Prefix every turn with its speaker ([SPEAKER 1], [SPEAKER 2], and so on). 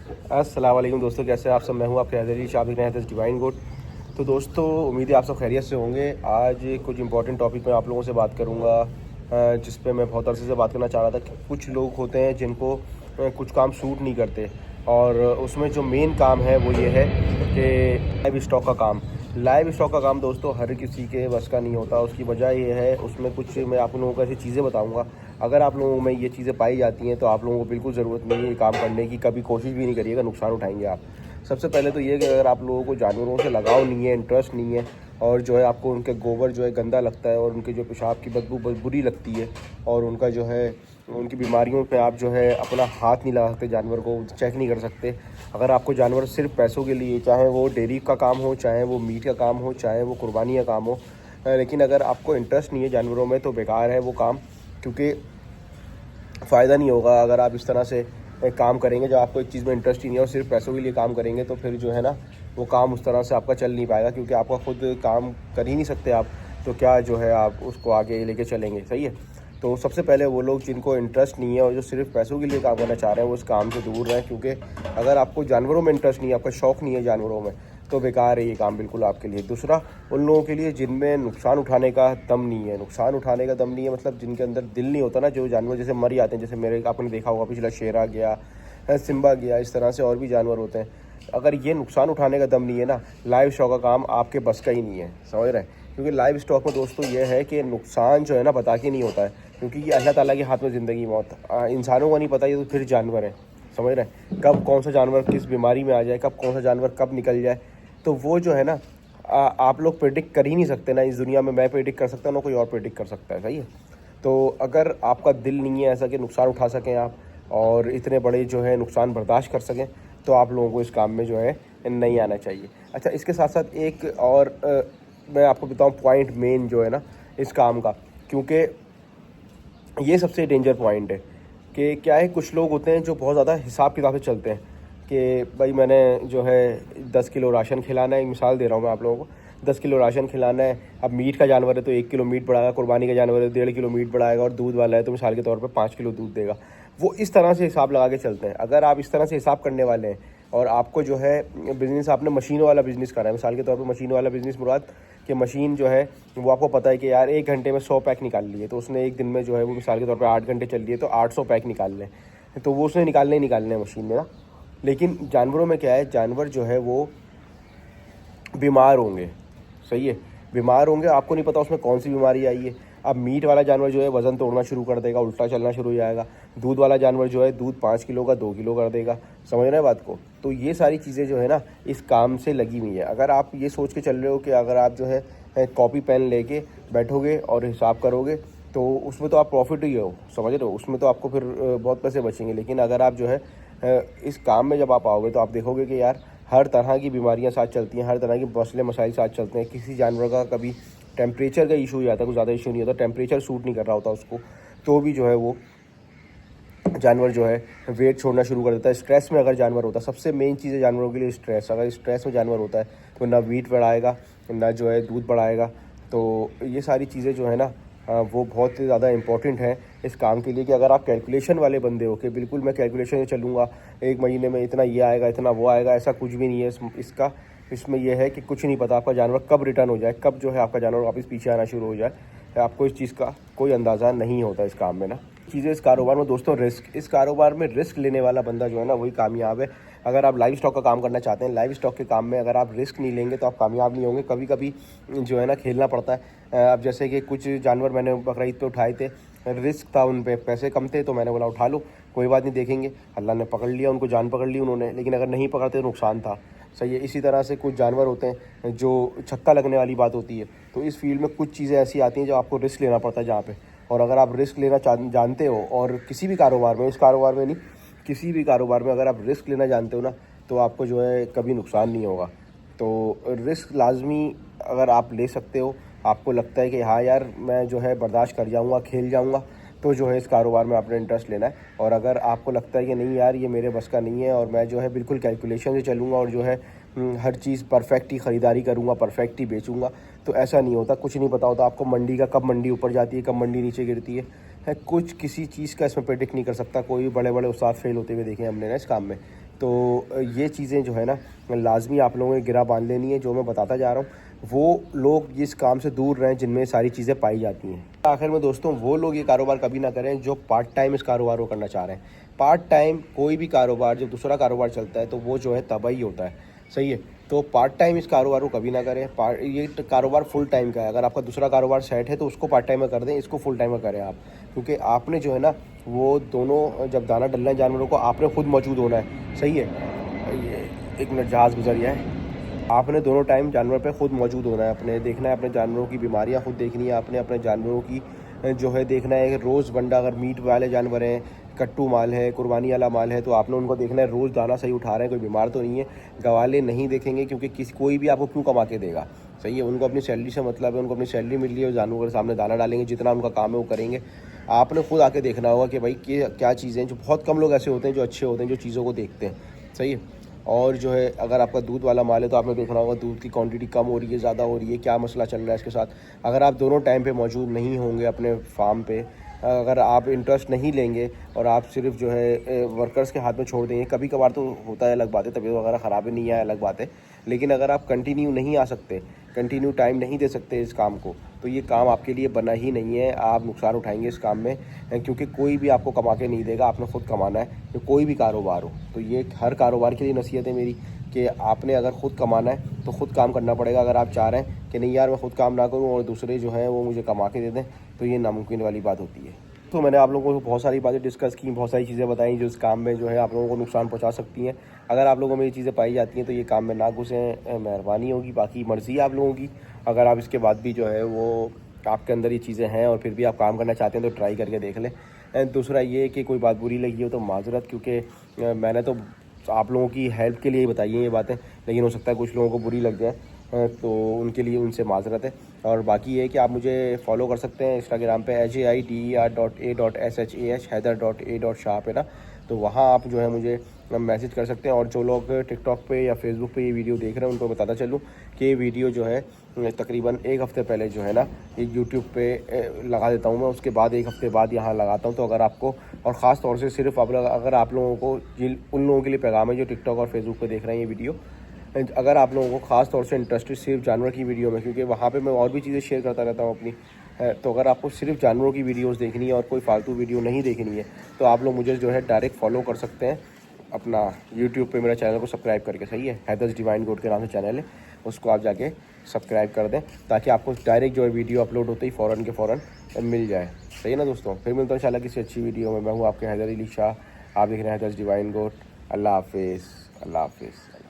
[SPEAKER 1] अस्सलाम वालेकुम दोस्तों, कैसे हैं आप सब। मैं हूं आपके हैदर अली, आप देख रहे हैं डिवाइन गुड। तो दोस्तों, उम्मीद है आप सब खैरियत से होंगे। आज कुछ इंपॉर्टेंट टॉपिक में आप लोगों से बात करूंगा, जिस पे मैं बहुत अरसे से बात करना चाह रहा था कि कुछ लोग होते हैं जिनको कुछ काम सूट नहीं करते, और उसमें जो मेन काम है वो ये है कि लाइव स्टॉक का काम दोस्तों हर किसी के बस का नहीं होता। उसकी वजह ये है, उसमें कुछ मैं आप लोगों को ऐसी चीज़ें बताऊंगा, अगर आप लोगों में ये चीज़ें पाई जाती हैं तो आप लोगों को बिल्कुल ज़रूरत नहीं है ये काम करने की, कभी कोशिश भी नहीं करिएगा, नुकसान उठाएंगे आप। सबसे पहले तो ये कि अगर आप लोगों को जानवरों से लगाव नहीं है, इंटरेस्ट नहीं है, और जो है आपको उनके गोबर जो है गंदा लगता है, और उनके जो पेशाब की बदबू बुरी लगती है, और उनका जो है उनकी बीमारियों पे आप जो है अपना हाथ नहीं लगा सकते, जानवर को चेक नहीं कर सकते। अगर आपको जानवर सिर्फ पैसों के लिए, चाहे वो डेयरी का काम हो, चाहे वो मीट का काम हो, चाहे वो कुर्बानी का काम हो, लेकिन अगर आपको इंटरेस्ट नहीं है जानवरों में तो बेकार है वो काम, क्योंकि फ़ायदा नहीं होगा। अगर आप इस तरह से काम करेंगे, जब आपको एक चीज़ में इंटरेस्ट ही नहीं है और सिर्फ पैसों के लिए काम करेंगे, तो फिर जो है ना वो काम उस तरह से आपका चल नहीं पाएगा, क्योंकि आपका खुद काम कर ही नहीं सकते आप, तो क्या जो है आप उसको आगे लेके चलेंगे। सही है। तो सबसे पहले वो लोग जिनको इंटरेस्ट नहीं है और जो सिर्फ पैसों के लिए काम करना चाह रहे हैं वो उस काम से दूर रहें, क्योंकि अगर आपको जानवरों में इंटरेस्ट नहीं है, आपका शौक़ नहीं है जानवरों में, तो बेकार है ये काम बिल्कुल आपके लिए। दूसरा, उन लोगों के लिए जिनमें नुकसान उठाने का दम नहीं है, मतलब जिनके अंदर दिल नहीं होता ना, जो जानवर जैसे मर जाते हैं, जैसे मेरे आपने देखा होगा पिछला शेरा गया, सिम्बा गया, इस तरह से और भी जानवर होते हैं। अगर ये नुकसान उठाने का दम नहीं है ना, लाइव स्टॉक का काम आपके बस का ही नहीं है, समझ रहे हैं। क्योंकि लाइव स्टॉक में दोस्तों ये है कि नुकसान जो है ना बता के नहीं होता है, क्योंकि ये अल्लाह ताला के हाथ में ज़िंदगी मौत, इंसानों को नहीं पता, ये तो फिर जानवर है, समझ रहे हैं। कब कौन सा जानवर किस बीमारी में आ जाए, कब कौन सा जानवर कब निकल जाए, तो वो जो है ना आप लोग प्रेडिक्ट कर ही नहीं सकते ना। इस दुनिया में मैं प्रेडिक्ट कर सकता हूँ ना कोई और प्रेडिक्ट कर सकता है। सही है। तो अगर आपका दिल नहीं है ऐसा कि नुकसान उठा सकें आप, और इतने बड़े जो है नुकसान बर्दाश्त कर सकें, तो आप लोगों को इस काम में जो है नहीं आना चाहिए। अच्छा, इसके साथ साथ एक और मैं आपको बताऊँ पॉइंट मेन जो है ना इस काम का, क्योंकि ये सबसे डेंजर पॉइंट है कि क्या है, कुछ लोग होते हैं जो बहुत ज़्यादा हिसाब किताब से चलते हैं कि भाई मैंने जो है 10 किलो राशन खिलाना है। एक मिसाल दे रहा हूँ मैं आप लोगों को, 10 किलो राशन खिलाना है। अब मीट का जानवर है तो 1 किलो मीट बढ़ाएगा, कुर्बानी का जानवर है 1.5 किलो मीट बढ़ाएगा, और दूध वाला है तो मिसाल के तौर पर 5 किलो दूध देगा। वो इस तरह से हिसाब लगा के चलते हैं। अगर आप इस तरह से हिसाब करने वाले हैं और आपको जो है बिज़नेस, आपने मशीनों वाला बिज़नेस करा है, मिसाल के तौर पर मशीन वाला बिज़नेस मुराद कि मशीन जो है वो आपको पता है कि यार 1 घंटे में 100 पैक निकाल लिए, तो उसने एक दिन में जो है वो मिसाल के तौर पर 8 घंटे चल लिए तो 800 पैक निकाल लें, तो वो उसने निकालने हैं मशीन में ना। लेकिन जानवरों में क्या है, जानवर जो है वो बीमार होंगे। सही है, बीमार होंगे, आपको नहीं पता उसमें कौन सी बीमारी आई है। अब मीट वाला जानवर जो है वज़न तोड़ना शुरू कर देगा, उल्टा चलना शुरू हो जाएगा। दूध वाला जानवर जो है दूध 5 किलो का 2 किलो कर देगा। समझ रहे हैं बात को। तो ये सारी चीज़ें जो है ना इस काम से लगी हुई है। अगर आप ये सोच के चल रहे हो कि अगर आप जो है कॉपी पेन लेके बैठोगे और हिसाब करोगे तो उसमें तो आप प्रॉफिट ही हो, समझ रहे हो, उसमें तो आपको फिर बहुत पैसे बचेंगे। लेकिन अगर आप जो है इस काम में जब आप आओगे तो आप देखोगे कि यार हर तरह की बीमारियां साथ चलती हैं, हर तरह के मसले मसाइल साथ चलते हैं। किसी जानवर का कभी टेम्परेचर का इशू हो जाता है, कुछ ज़्यादा इशू नहीं होता, टेम्परेचर सूट नहीं कर रहा होता उसको, तो भी जो है वो जानवर जो है वेट छोड़ना शुरू कर देता है। स्ट्रेस में अगर जानवर होता है, सबसे मेन चीज़ है जानवरों के लिए स्ट्रेस। अगर स्ट्रेस में जानवर होता है तो ना वेट बढ़ाएगा, ना जो है दूध बढ़ाएगा। तो ये सारी चीज़ें जो है ना वो बहुत ही ज़्यादा इंपॉर्टेंट है इस काम के लिए, कि अगर आप कैलकुलेशन वाले बंदे हो कि बिल्कुल मैं कैलकुलेशन से चलूँगा, 1 महीने में इतना ये आएगा, इतना वो आएगा, ऐसा कुछ भी नहीं है इसका। इसमें यह है कि कुछ नहीं पता आपका जानवर कब रिटर्न हो जाए, कब जो है आपका जानवर वापस पीछे आना शुरू हो जाए, आपको इस चीज़ का कोई अंदाज़ा नहीं होता इस काम में ना। चीज़ें इस कारोबार में दोस्तों रिस्क, इस कारोबार में रिस्क लेने वाला बंदा जो है ना वही कामयाब है। अगर आप लाइव स्टॉक का काम करना चाहते हैं, लाइव स्टॉक के काम में अगर आप रिस्क नहीं लेंगे तो आप कामयाब नहीं होंगे। कभी कभी जो है ना खेलना पड़ता है। अब जैसे कि कुछ जानवर मैंने बकरा ईद पे उठाए थे, रिस्क था, उन पे पैसे कम थे, तो मैंने बोला उठा लो, कोई बात नहीं, देखेंगे। अल्लाह ने पकड़ लिया उनको, जान पकड़ ली उन्होंने, लेकिन अगर नहीं पकड़ते तो नुकसान था। सही है। इसी तरह से कुछ जानवर होते हैं जो छक्का लगने वाली बात होती है। तो इस फील्ड में कुछ चीज़ें ऐसी आती हैं जो आपको रिस्क लेना पड़ता है जहाँ पे, और अगर आप रिस्क लेना जानते हो, और किसी भी कारोबार में, इस कारोबार में नहीं, किसी भी कारोबार में अगर आप रिस्क लेना जानते हो ना, तो आपको जो है कभी नुकसान नहीं होगा। तो रिस्क लाजमी अगर आप ले सकते हो, आपको लगता है कि हाँ यार मैं जो है बर्दाश्त कर जाऊँगा, खेल जाऊँगा, तो जो है इस कारोबार में आपने इंटरेस्ट लेना है। और अगर आपको लगता है कि नहीं यार ये मेरे बस का नहीं है, और मैं जो है बिल्कुल कैलकुलेशन से चलूँगा, और जो है हर चीज़ परफेक्ट ही ख़रीदारी करूँगा, परफेक्ट ही बेचूँगा, तो ऐसा नहीं होता। कुछ नहीं पता होता आपको मंडी का, कब मंडी ऊपर जाती है, कब मंडी नीचे गिरती है कुछ किसी चीज़ का इसमें प्रेडिक्ट नहीं कर सकता कोई। बड़े बड़े उस्ताद फेल होते हुए देखे हमने ना इस काम में, तो ये चीज़ें जो है ना लाजमी आप लोगों ने गिरा बांध लेनी है। जो मैं बताता जा रहा हूँ वो लोग इस काम से दूर रहें जिनमें सारी चीज़ें पाई जाती हैं। आखिर में दोस्तों वो लोग ये कारोबार कभी ना करें जो पार्ट टाइम इस कारोबार को करना चाह रहे हैं। पार्ट टाइम कोई भी कारोबार जब दूसरा कारोबार चलता है तो वो जो है तबाही होता है, सही है। तो पार्ट टाइम इस कारोबार को कभी ना करें। ये कारोबार फुल टाइम का है। अगर आपका दूसरा कारोबार सेट है तो उसको पार्ट टाइम में कर दें, इसको फुल टाइम में करें आप, क्योंकि आपने जो है ना वो दोनों जब दाना डलना है जानवरों को आपने खुद मौजूद होना है, सही है। ये 1 मिनट जहाज़ गुजर गया है। आपने दोनों टाइम जानवर पे खुद मौजूद होना है, अपने देखना है, अपने जानवरों की बीमारियां खुद देखनी है आपने, अपने जानवरों की जो है देखना है। रोज़ बंडा अगर मीट वाले जानवर हैं, कट्टू माल है, कुर्बानी वाला माल है, तो आपने उनको देखना है रोज़ दाना सही उठा रहे हैं, कोई बीमार तो नहीं है। गवाले नहीं देखेंगे क्योंकि कोई भी आपको क्यों कमा के देगा, सही है। उनको अपनी सैलरी से मतलब है, उनको अपनी सैलरी मिल रही है, जानवरों के सामने दाना डालेंगे, जितना उनका काम है वो करेंगे। आपने खुद आके देखना होगा कि भाई क्या चीज़ें, जो बहुत कम लोग ऐसे होते हैं जो अच्छे होते हैं, जो चीज़ों को देखते हैं, सही है। और जो है अगर आपका दूध वाला माल है तो आपने देखना होगा दूध की क्वांटिटी कम हो रही है, ज़्यादा हो रही है, क्या मसला चल रहा है इसके साथ। अगर आप दोनों टाइम पे मौजूद नहीं होंगे अपने फार्म पे, अगर आप इंटरेस्ट नहीं लेंगे और आप सिर्फ जो है वर्कर्स के हाथ में छोड़ देंगे, कभी कभार तो होता है, अलग बात है, तबीयत वगैरह ख़राब ही नहीं है, अलग बात है। लेकिन अगर आप कंटिन्यू नहीं आ सकते, कंटिन्यू टाइम नहीं दे सकते इस काम को, तो ये काम आपके लिए बना ही नहीं है। आप नुकसान उठाएंगे इस काम में, क्योंकि कोई भी आपको कमा के नहीं देगा, आपने खुद कमाना है। तो कोई भी कारोबार हो, तो ये हर कारोबार के लिए नसीहत है मेरी कि आपने अगर ख़ुद कमाना है तो ख़ुद काम करना पड़ेगा। अगर आप चाह रहे हैं कि नहीं यार मैं ख़ुद काम ना करूं और दूसरे जो हैं वो मुझे कमा के दे दें, तो ये नामुमकिन वाली बात होती है। तो मैंने आप लोगों को बहुत सारी बातें डिस्कस की, बहुत सारी चीज़ें बताई जो इस काम में जो है आप लोगों को नुकसान पहुंचा सकती हैं। अगर आप लोगों में ये चीज़ें पाई जाती हैं तो ये काम में ना घुसें, मेहरबानी होगी। बाकी मर्ज़ी है आप लोगों की। अगर आप इसके बाद भी जो है वो आपके अंदर ये चीज़ें हैं और फिर भी आप काम करना चाहते हैं तो ट्राई करके देख लें। दूसरा ये कि कोई बात बुरी लगी हो तो माज़रत, क्योंकि मैंने तो आप लोगों की हेल्प के लिए ही बताई हैं ये बातें, लेकिन हो सकता है कुछ लोगों को बुरी लग जाए, तो उनके लिए उनसे माज़रत है। और बाकी ये है कि आप मुझे फॉलो कर सकते हैं इंस्टाग्राम पे HAIDER.A.SHAH हैदर.A.शाह पे ना, तो वहाँ आप जो है मुझे मैसेज कर सकते हैं। और जो लोग टिकटॉक पे या फेसबुक पे ये वीडियो देख रहे हैं उनको बताता चलूँ कि ये वीडियो जो है तकरीबन 1 हफ़्ते पहले जो है ना ये यूट्यूब पे लगा देता हूँ मैं, उसके बाद 1 हफ़्ते बाद यहाँ लगाता हूँ। तो अगर आपको, और ख़ास तौर से सिर्फ अगर आप लोगों को, उन लोगों के लिए पैगाम है जो टिकटॉक और फेसबुक पे देख रहे हैं ये वीडियो, अगर आप लोगों को ख़ास तौर से इंटरेस्टेड सिर्फ जानवर की वीडियो में, क्योंकि वहाँ पे मैं और भी चीज़ें शेयर करता रहता हूँ अपनी, तो अगर आपको सिर्फ जानवरों की वीडियोस देखनी है और कोई फालतू वीडियो नहीं देखनी है तो आप लोग मुझे जो है डायरेक्ट फॉलो कर सकते हैं अपना यूट्यूब पे, मेरा चैनल को सब्सक्राइब करके, सही है। हैदर्स डिवाइन गोड के नाम से चैनल है, उसको आप जाके सब्सक्राइब कर दें ताकि आपको डायरेक्ट जो है वीडियो अपलोड होते ही फ़ौरन के फ़ौरन मिल जाए, सही है ना दोस्तों। फिर मिलता हूँ इंशाल्लाह किसी अच्छी वीडियो में। मैं हूँ आपके हैदर अली शाह, आप देख रहे हैं हैदर्स डिवाइन गोड। अल्लाह हाफिज़, अल्लाह हाफिज़।